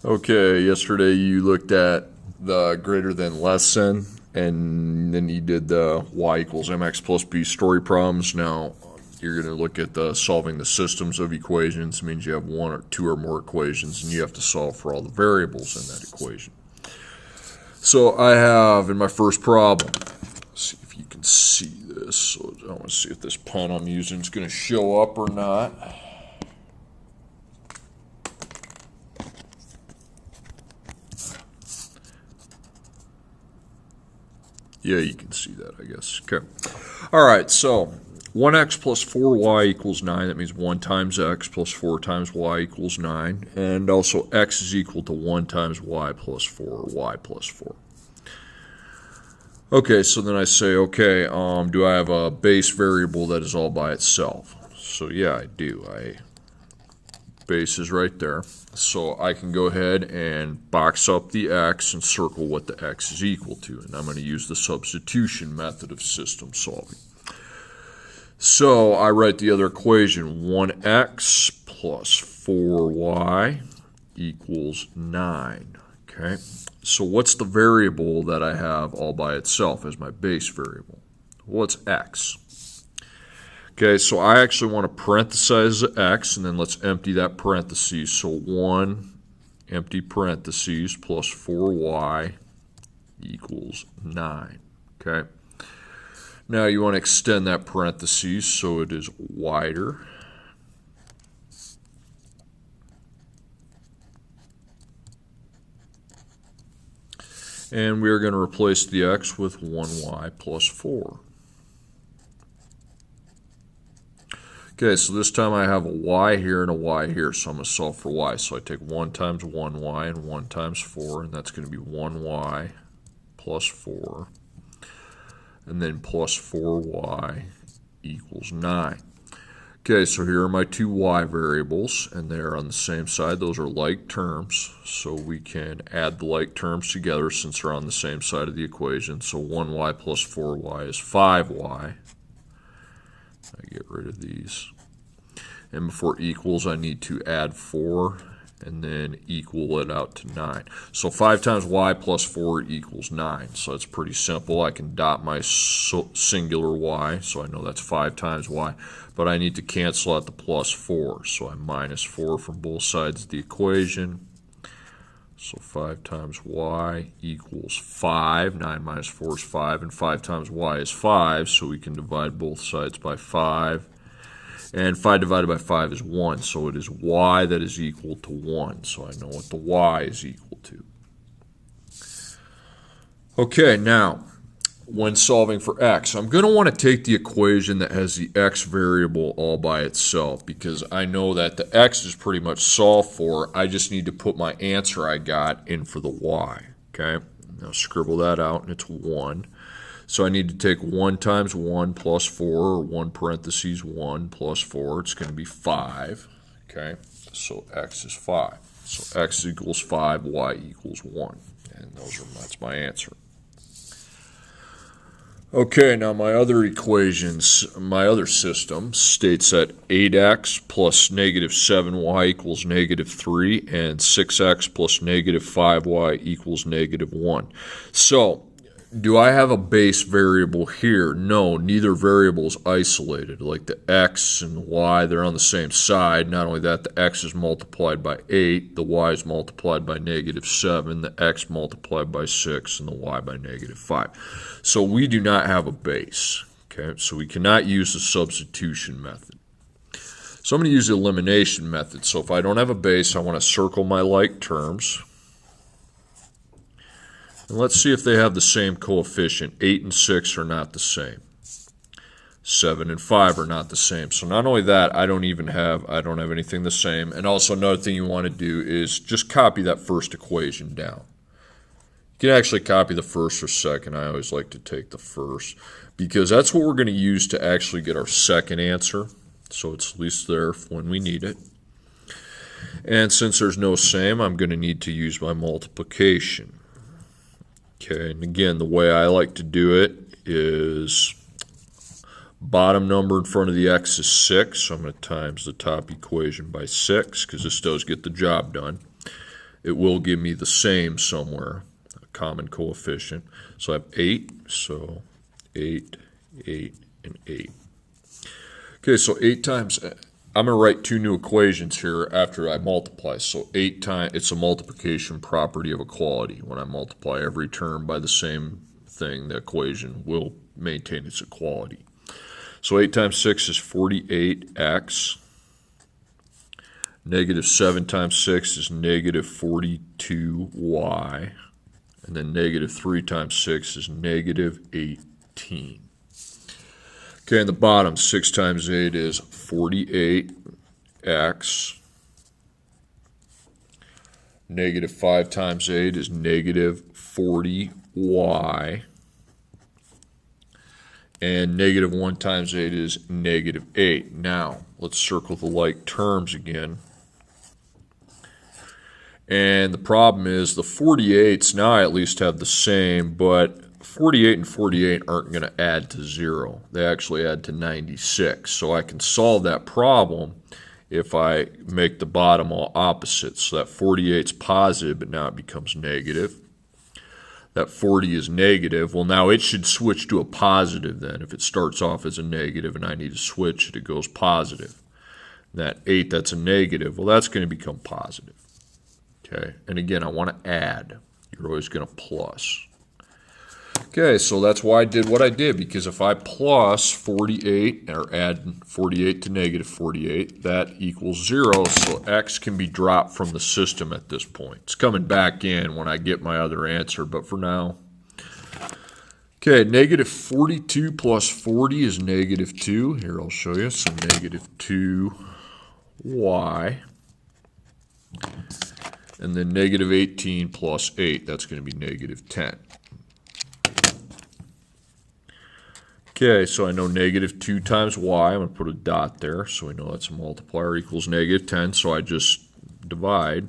Okay, yesterday you looked at the greater than less than, and then you did the y equals mx plus b story problems. Now you're going to look at the solving the systems of equations. It means you have one or two or more equations, and you have to solve for all the variables in that equation. So I have in my first problem, let's see if you can see this. So I want to see if this pen I'm using is going to show up or not. Yeah, you can see that, I guess. Okay. All right, so 1x plus 4y equals 9. That means 1 times x plus 4 times y equals 9. And also x is equal to 1 times y plus 4, or y plus 4. Okay, so then I say, okay, do I have a base variable that is all by itself? So yeah, I do. Base is right there. So I can go ahead and box up the x and circle what the x is equal to. And I'm going to use the substitution method of system solving. So I write the other equation, 1x plus 4y equals 9. Okay. So what's the variable that I have all by itself as my base variable? Well, it's x. Okay, so I actually want to parenthesize x, and then let's empty that parentheses. So 1 empty parentheses plus 4y equals 9. Okay. Now you want to extend that parentheses so it is wider. And we are going to replace the x with 1y plus 4. Okay, so this time I have a y here and a y here, so I'm going to solve for y. So I take 1 times 1y and 1 times 4, and that's going to be 1y plus 4, and then plus 4y equals 9. Okay, so here are my two y variables, and they're on the same side. Those are like terms, so we can add the like terms together since they're on the same side of the equation. So 1y plus 4y is 5y. I get rid of these. And before equals, I need to add 4 and then equal it out to 9. So 5 times y plus 4 equals 9. So it's pretty simple. I can dot my singular y, so I know that's 5 times y. But I need to cancel out the plus 4. So I minus 4 from both sides of the equation. So 5 times y equals 5. 9 minus 4 is 5. And 5 times y is 5. So we can divide both sides by 5. And 5 divided by 5 is 1. So it is y that is equal to 1. So I know what the y is equal to. Okay, now, when solving for x, I'm going to want to take the equation that has the x variable all by itself, because I know that the x is pretty much solved for. I just need to put my answer I got in for the y. Okay, now scribble that out, and it's 1. So I need to take 1 times 1 plus 4, or 1 parentheses 1 plus 4. It's going to be 5. Okay, so x is 5. So x equals 5, y equals 1. And that's my answer. Okay, now my other equations, my other system states that 8x plus negative 7y equals negative 3, and 6x plus negative 5y equals negative 1. So, do I have a base variable here? No, neither variable is isolated. Like the x and the y, they're on the same side. Not only that, the x is multiplied by 8, the y is multiplied by negative 7, the x multiplied by 6, and the y by negative 5. So we do not have a base. Okay, so we cannot use the substitution method. So I'm going to use the elimination method. So if I don't have a base, I want to circle my like terms. And let's see if they have the same coefficient. 8 and 6 are not the same. 7 and 5 are not the same. So not only that, I don't have anything the same. And also another thing you want to do is just copy that first equation down. You can actually copy the first or second. I always like to take the first, because that's what we're going to use to actually get our second answer. So it's at least there when we need it. And since there's no same, I'm going to need to use my multiplication. Okay, and again, the way I like to do it is bottom number in front of the x is 6, so I'm going to times the top equation by 6, because this does get the job done. it will give me the same somewhere, a common coefficient. So I have 8, so 8, 8, and 8. Okay, so 8 times, I'm going to write two new equations here after I multiply. So 8 times, it's a multiplication property of equality. When I multiply every term by the same thing, the equation will maintain its equality. So 8 times 6 is 48x. Negative 7 times 6 is negative 42y. And then negative 3 times 6 is negative 18. Okay, in the bottom, 6 times 8 is 48x. Negative 5 times 8 is negative 40y. And negative 1 times 8 is negative 8. Now, let's circle the like terms again. And the problem is the 48s now I at least have the same, but 48 and 48 aren't going to add to 0. They actually add to 96. So I can solve that problem if I make the bottom all opposites. So that 48 is positive, but now it becomes negative. That 40 is negative. Well, now it should switch to a positive then. If it starts off as a negative and I need to switch it, it goes positive. That 8, that's a negative. Well, that's going to become positive. Okay, and again, I want to add. You're always going to plus. Okay, so that's why I did what I did, because if I plus 48, or add 48 to negative 48, that equals 0, so x can be dropped from the system at this point. It's coming back in when I get my other answer, but for now. Okay, negative 42 plus 40 is negative 2. Here, I'll show you. So negative 2y. And then negative 18 plus 8, that's going to be negative 10. Okay, so I know negative 2 times y. I'm going to put a dot there, so we know that's a multiplier equals negative 10. So I just divide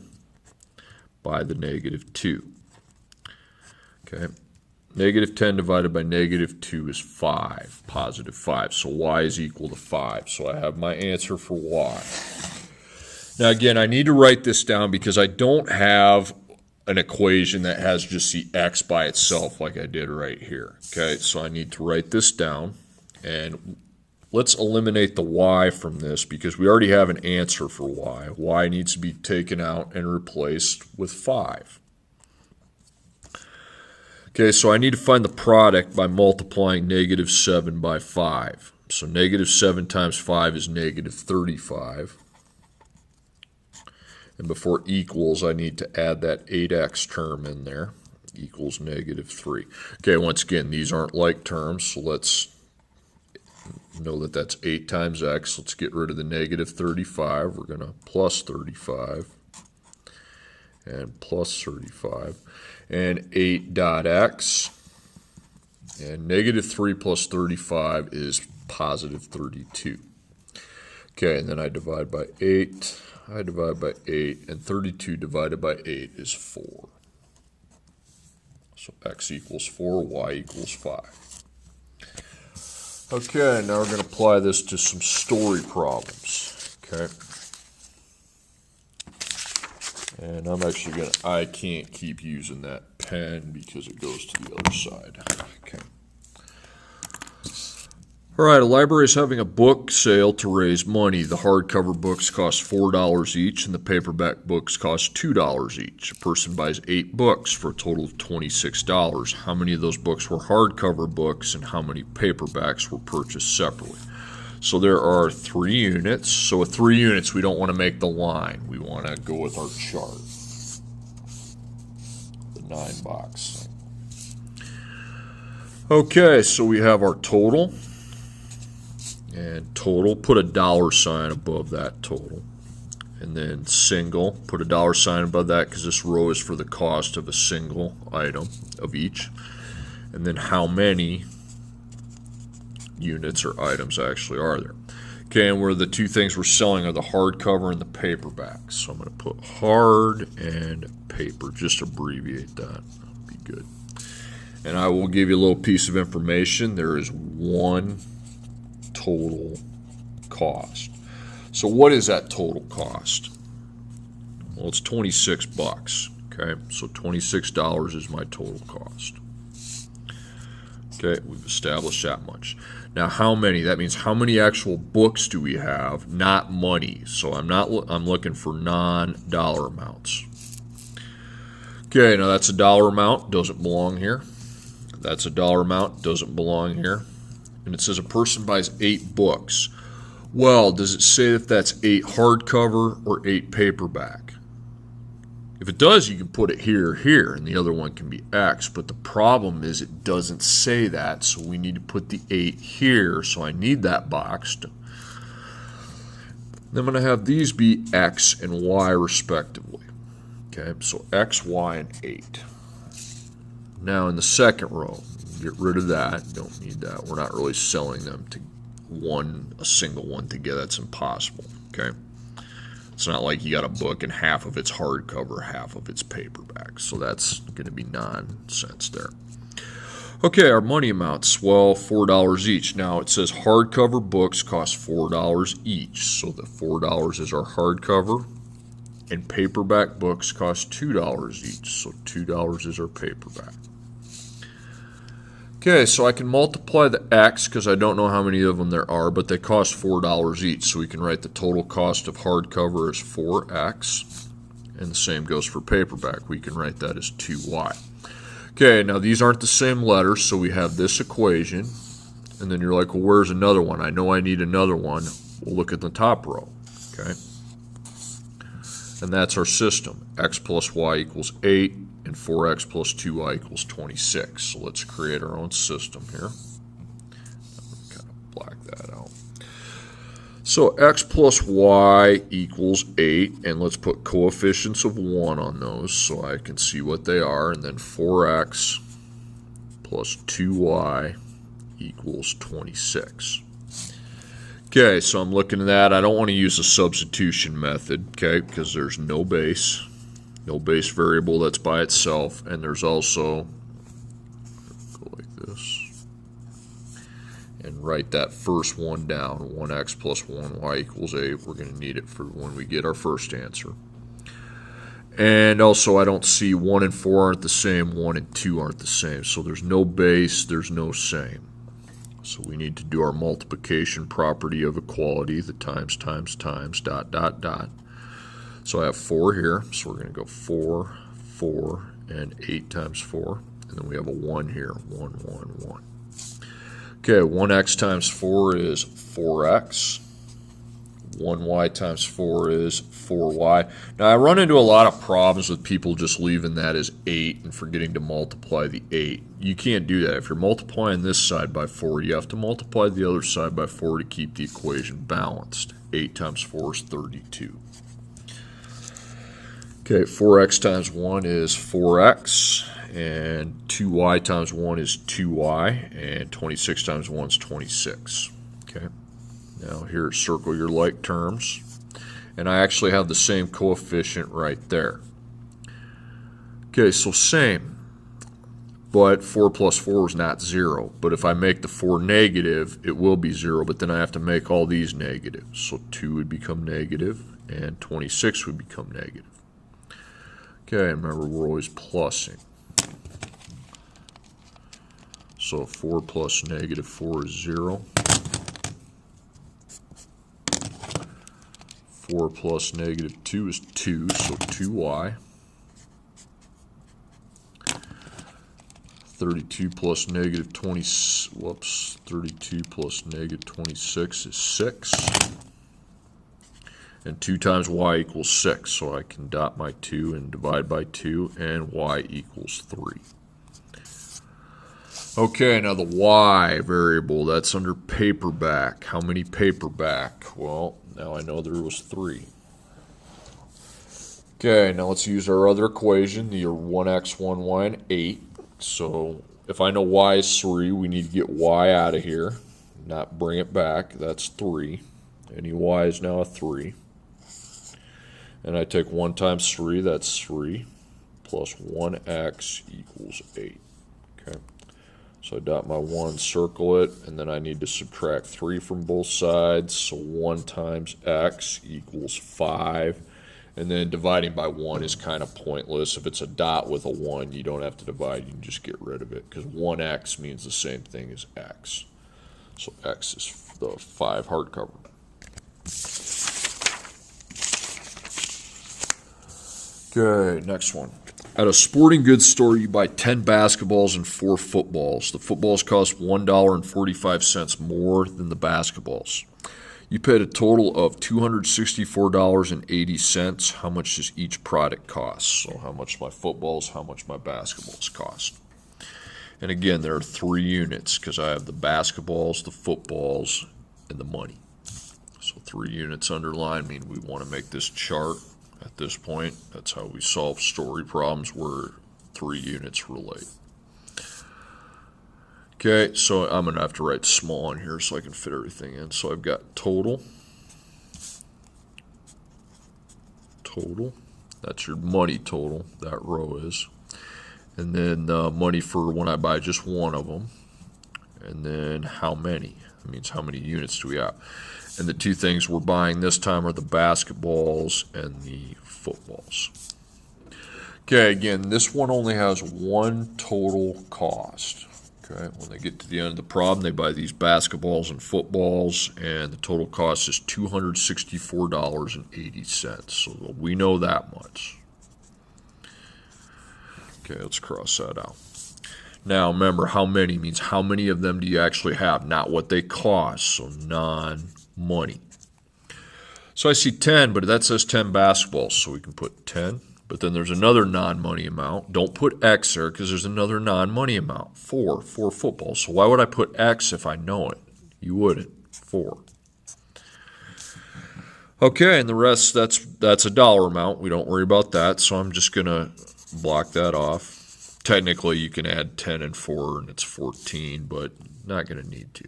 by the negative 2. Okay, negative 10 divided by negative 2 is 5, positive 5. So y is equal to 5. So I have my answer for y. Now again, I need to write this down because I don't have an equation that has just the x by itself like I did right here. Okay, so I need to write this down, and let's eliminate the y from this because we already have an answer for y. Y needs to be taken out and replaced with 5. Okay, so I need to find the product by multiplying negative 7 by 5. So negative 7 times 5 is negative 35. And before equals, I need to add that 8x term in there, equals negative 3. Okay, once again, these aren't like terms, so let's know that that's 8 times x. Let's get rid of the negative 35. We're going to plus 35 and plus 35. And 8 dot x. And negative 3 plus 35 is positive 32. Okay, and then I divide by 8. I divide by 8, and 32 divided by 8 is 4. So x equals 4, y equals 5. Okay, now we're going to apply this to some story problems. Okay. And I'm actually going to, I can't keep using that pen because it goes to the other side. Okay. All right, a library is having a book sale to raise money. The hardcover books cost $4 each, and the paperback books cost $2 each. A person buys 8 books for a total of $26. How many of those books were hardcover books, and how many paperbacks were purchased separately? So there are 3 units. So with 3 units, we don't want to make the line. We want to go with our chart, the 9 box. Okay, so we have our total. And total, put a $ above that total. And then single, put a $ above that because this row is for the cost of a single item of each. And then how many units or items actually are there. Okay, and where the 2 things we're selling are the hardcover and the paperback. So I'm going to put hard and paper, just abbreviate that. That'll be good. And I will give you a little piece of information. There is 1 total cost. So what is that total cost? Well, it's 26 bucks. Okay, so $26 is my total cost. Okay, we've established that much. Now, how many? That means how many actual books do we have, not money. So I'm looking for non-dollar amounts. Okay, now that's a dollar amount, doesn't belong here. That's a dollar amount, doesn't belong here. And it says a person buys 8 books. Well, does it say if that's 8 hardcover or 8 paperback? If it does, you can put it here, and the other one can be X. But the problem is it doesn't say that, so we need to put the 8 here. So I need that boxed. Then I'm going to have these be X and Y respectively. Okay, so X, Y, and 8. Now in the second row, get rid of that. Don't need that. We're not really selling them to a single one together. That's impossible. Okay. It's not like you got a book and half of it's hardcover, half of it's paperback. So that's going to be nonsense there. Okay, our money amounts, well, $4 each. Now it says hardcover books cost $4 each. So the $4 is our hardcover. And paperback books cost $2 each. So $2 is our paperback. Okay, so I can multiply the X because I don't know how many of them there are, but they cost $4 each. So we can write the total cost of hardcover as 4X. And the same goes for paperback. We can write that as 2Y. Okay, now these aren't the same letters, so we have this equation. And then you're like, well, where's another one? I know I need another one. We'll look at the top row. Okay. And that's our system. X plus Y equals 8. And 4x plus 2y equals 26. So let's create our own system here. Kind of black that out. So x plus y equals 8. And let's put coefficients of 1 on those so I can see what they are. And then 4x plus 2y equals 26. Okay, so I'm looking at that. I don't want to use a substitution method, okay, because there's no base. No base variable that's by itself, and there's also, go like this, and write that first one down, 1x plus 1y equals 8. We're going to need it for when we get our first answer. And also, I don't see 1 and 4 aren't the same, 1 and 2 aren't the same. So there's no base, there's no same. So we need to do our multiplication property of equality, the times, dot, dot, dot. So I have 4 here, so we're going to go 4, 4, and 8 times 4. And then we have a 1 here, 1, 1, 1. Okay, 1x times 4 is 4x. 1y times 4 is 4y. Now, I run into a lot of problems with people just leaving that as 8 and forgetting to multiply the 8. You can't do that. If you're multiplying this side by 4, you have to multiply the other side by 4 to keep the equation balanced. 8 times 4 is 32. Okay, 4x times 1 is 4x, and 2y times 1 is 2y, and 26 times 1 is 26. Okay, now here, circle your like terms, and I actually have the same coefficient right there. Okay, so same, but 4 plus 4 is not 0. But if I make the 4 negative, it will be 0, but then I have to make all these negative. So 2 would become negative, and 26 would become negative. Okay, remember we're always plussing. So 4 plus negative 4 is 0. 4 plus negative 2 is 2, so 2y. 32 plus negative 32 plus negative 26 is 6. And 2 times y equals 6, so I can dot my 2 and divide by 2, and y equals 3. Okay, now the y variable, that's under paperback. How many paperback? Well, now I know there was 3. Okay, now let's use our other equation, the 1x, 1y, and 8. So if I know y is 3, we need to get y out of here, not bring it back. That's 3. Any y is now a 3. And I take 1 times 3, that's 3, plus 1x equals 8. Okay, so I dot my 1, circle it, and then I need to subtract 3 from both sides. So 1 times x equals 5, And then dividing by 1 is kind of pointless. If it's a dot with a 1, you don't have to divide. You can just get rid of it because 1x means the same thing as x. So x is the 5 hardcover. Okay, next one. At a sporting goods store, you buy 10 basketballs and 4 footballs. The footballs cost $1.45 more than the basketballs. You paid a total of $264.80. How much does each product cost? So how much my footballs, how much my basketballs cost. And again, there are 3 units because I have the basketballs, the footballs, and the money. So 3 units underlined mean we want to make this chart at this point. That's how we solve story problems where 3 units relate. Okay, so I'm going to have to write small on here so I can fit everything in. So I've got total. That's your money total, that row is. And then money for when I buy just one of them. And then how many? That means how many units do we have? And the 2 things we're buying this time are the basketballs and the footballs. Okay, again, this one only has 1 total cost. Okay, when they get to the end of the problem, they buy these basketballs and footballs, and the total cost is $264.80. So we know that much. Okay, let's cross that out. Now, remember, how many means how many of them do you actually have, not what they cost, so non-money. So I see 10, but that says 10 basketballs, so we can put 10. But then there's another non-money amount. Don't put X there because there's another non-money amount. 4 footballs. So why would I put X if I know it? You wouldn't. 4. Okay, and the rest, that's a dollar amount. We don't worry about that, so I'm just going to block that off. Technically, you can add 10 and 4, and it's 14, but not going to need to.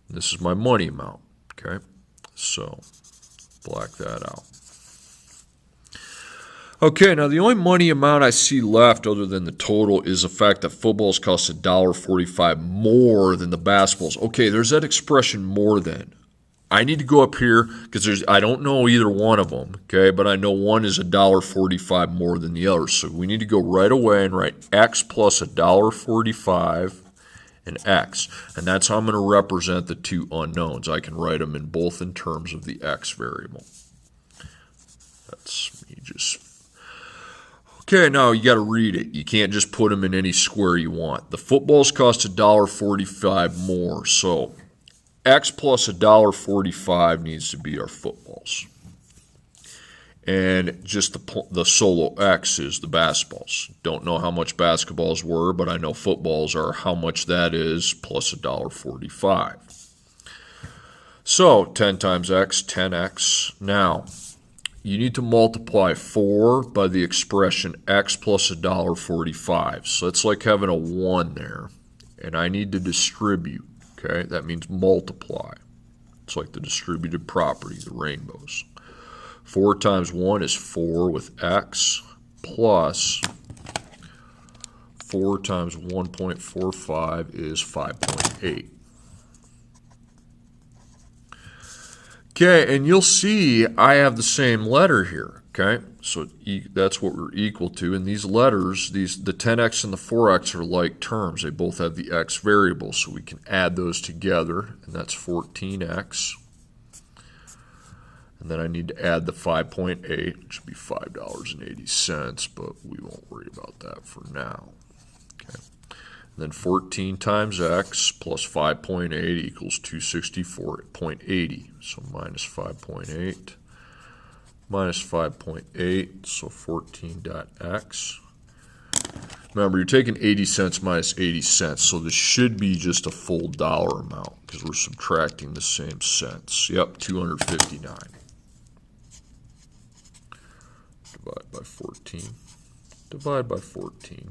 And this is my money amount, okay? So block that out. Okay, now the only money amount I see left other than the total is the fact that footballs cost $1.45 more than the basketballs. Okay, there's that expression more than. I need to go up here because I don't know either one of them, okay, but I know one is $1.45 more than the other. So we need to go right away and write X plus $1.45 and X. And that's how I'm going to represent the 2 unknowns. I can write them in both in terms of the X variable. That's me just... Okay, now you got to read it. You can't just put them in any square you want. The footballs cost $1.45 more, so X plus $1.45 needs to be our footballs. And just the solo X is the basketballs. Don't know how much basketballs were, but I know footballs are how much that is plus $1.45. So 10 times X, 10X. Now, you need to multiply 4 by the expression X plus $1.45. So it's like having a 1 there. And I need to distribute, okay? That means multiply. It's like the distributed property, the rainbows. 4 times 1 is 4 with X plus 4 times 1.45 is 5.8. Okay, and you'll see I have the same letter here, okay? So that's what we're equal to. And these letters, the 10x and the 4x are like terms. They both have the x variable, so we can add those together, and that's 14x. And then I need to add the 5.8, which should be $5.80, but we won't worry about that for now. Okay. And then 14 times x plus 5.8 equals 264.80. So minus 5.8 minus 5.8, so 14.x. Remember, you're taking 80 cents minus 80 cents, so this should be just a full dollar amount because we're subtracting the same cents. Yep, 259. Divide by 14. Divide by 14.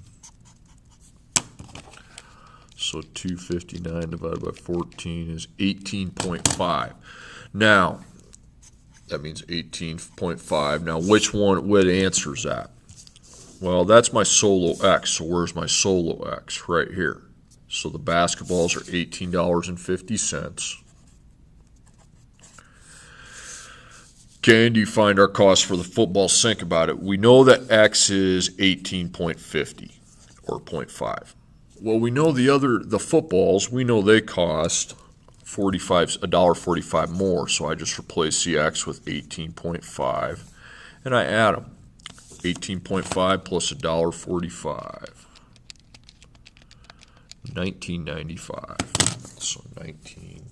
So 259 divided by 14 is 18.5. Now, that means 18.5. Now, what answer is that? Well, that's my solo X. So where's my solo X? Right here. So the basketballs are $18.50. Okay, and do you find our cost for the footballs? Think about it. We know that X is 18.50 or 0.5. Well, we know the footballs, we know they cost $1.45 more, so I just replace the X with 18.5 and I add them. 18.5 plus $1.45. $19.95. So 19.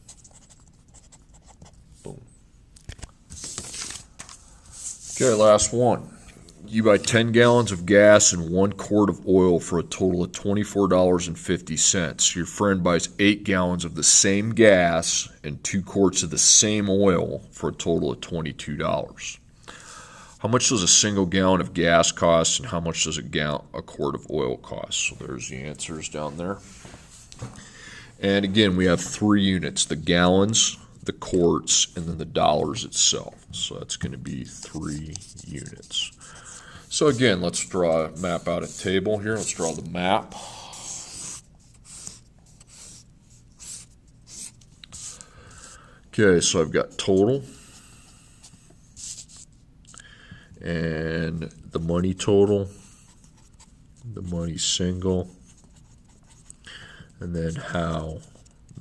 Boom. Okay, last one. You buy 10 gallons of gas and 1 quart of oil for a total of $24.50. Your friend buys 8 gallons of the same gas and 2 quarts of the same oil for a total of $22. How much does a single gallon of gas cost, and how much does a quart of oil cost? So there's the answers down there. And again, we have 3 units: the gallons, the quarts, and then the dollars itself. So that's going to be 3 units. So again, let's map out a table here. Let's draw the map. Okay, so I've got total and the money total, the money single, and then how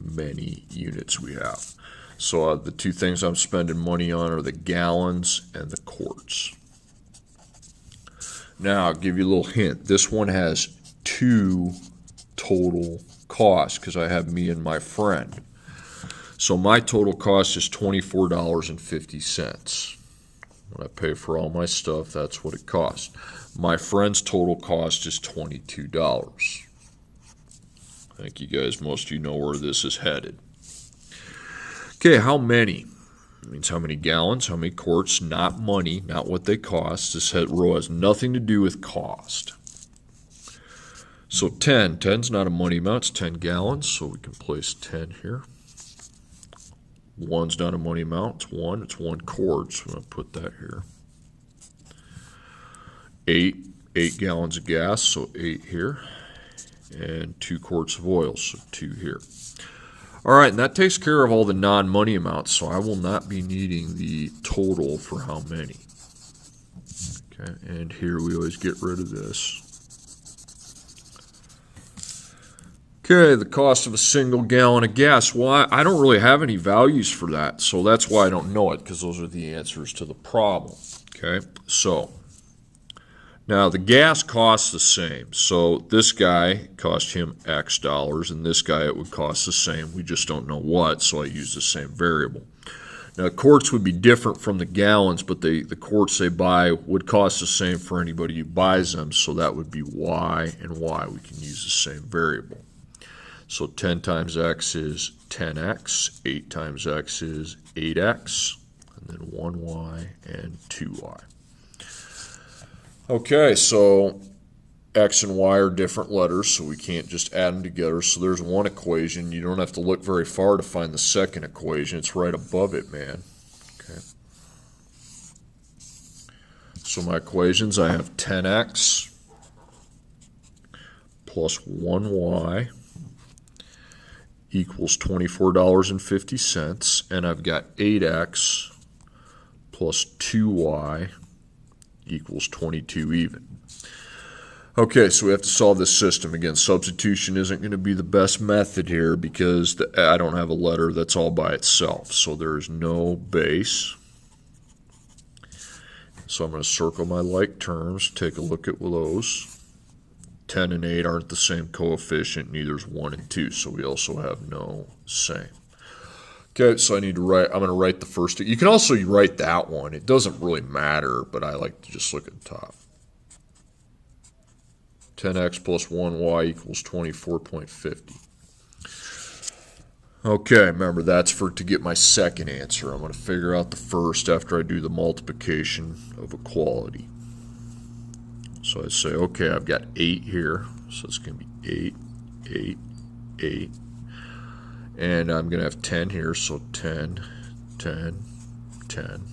many units we have. So the 2 things I'm spending money on are the gallons and the quarts. Now, I'll give you a little hint. This one has 2 total costs because I have me and my friend. So my total cost is $24.50. When I pay for all my stuff, that's what it costs. My friend's total cost is $22. I think you guys, most of you know where this is headed. Okay, how many? It means how many gallons, how many quarts, not money, not what they cost. This row has nothing to do with cost. So 10. 10's not a money amount, it's 10 gallons, so we can place 10 here. 1's not a money amount, it's 1. It's 1 quart, so I'm going to put that here. 8 gallons of gas, so 8 here. And 2 quarts of oil, so 2 here. All right, and that takes care of all the non-money amounts, so I will not be needing the total for how many. Okay, and here we always get rid of this. Okay, the cost of a single gallon of gas. Well, I don't really have any values for that, so that's why I don't know it, because those are the answers to the problem. Okay, so now the gas costs the same. So this guy cost him X dollars, and this guy it would cost the same. We just don't know what, so I use the same variable. Now quarts would be different from the gallons, but the quarts they buy would cost the same for anybody who buys them, so that would be Y and Y. We can use the same variable. So 10 times X is 10X, 8 times X is 8X, and then 1Y and 2Y. Okay, so X and Y are different letters, so we can't just add them together. So there's one equation. You don't have to look very far to find the second equation. It's right above it, man. Okay. So my equations, I have 10X plus 1Y equals $24.50, and I've got 8X plus 2Y equals 22 even. Okay, so we have to solve this system. Again, substitution isn't going to be the best method here because I don't have a letter that's all by itself. So there's no base. So I'm going to circle my like terms, take a look at those. 10 and 8 aren't the same coefficient, neither is 1 and 2, so we also have no same. Okay, so I'm going to write the first. You can also write that one. It doesn't really matter, but I like to just look at the top. 10x plus 1y equals 24.50. Okay, remember that's to get my second answer. I'm going to figure out the first after I do the multiplication of equality. So I say, okay, I've got 8 here, so it's going to be 8, 8, 8. And I'm going to have 10 here, so 10, 10, 10.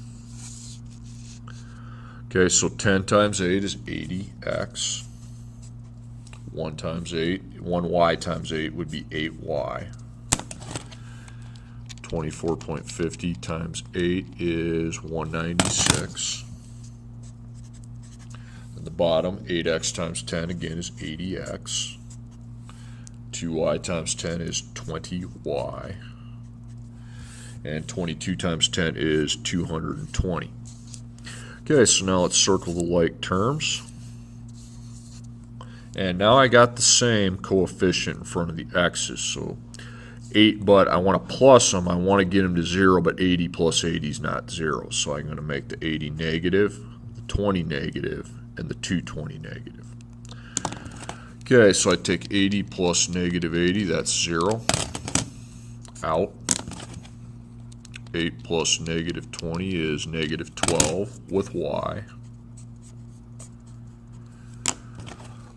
Okay, so 10 times 8 is 80x. 1 times 8, 1y times 8 would be 8y. 24.50 times 8 is 196. At the bottom, 8x times 10 again is 80x. 2y times 10 is 20y. And 22 times 10 is 220. Okay, so now let's circle the like terms. And now I got the same coefficient in front of the x's. So 8, but I want to plus them. I want to get them to 0, but 80 plus 80 is not 0. So I'm going to make the 80 negative, the 20 negative, and the 220 negative. Okay, so I take 80 plus negative 80, that's 0. Out. 8 plus negative 20 is negative 12 with y.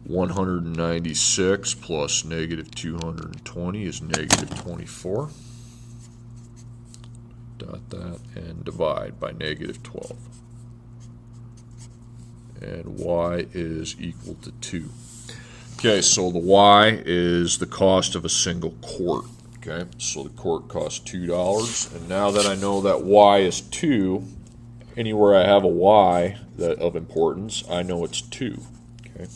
196 plus negative 220 is negative 24. Dot that and divide by negative 12. And y is equal to 2. Okay, so the y is the cost of a single quart. Okay, so the quart costs $2. And now that I know that y is 2, anywhere I have a y that of importance, I know it's 2. Okay.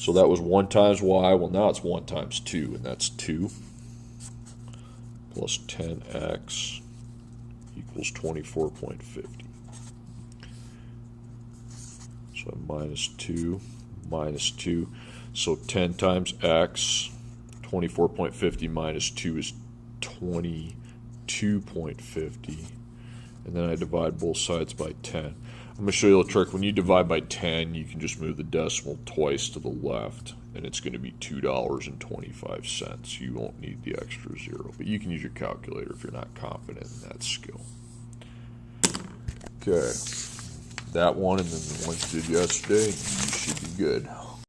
So that was 1 times y. Well, now it's 1 times 2, and that's 2 plus 10x equals 24.50. So minus 2 minus 2. So 10 times x, 24.50 minus 2 is 22.50. And then I divide both sides by 10. I'm going to show you a trick. When you divide by 10, you can just move the decimal twice to the left, and it's going to be $2.25. You won't need the extra 0, but you can use your calculator if you're not confident in that skill. Okay, that one and then the ones you did yesterday, you should be good.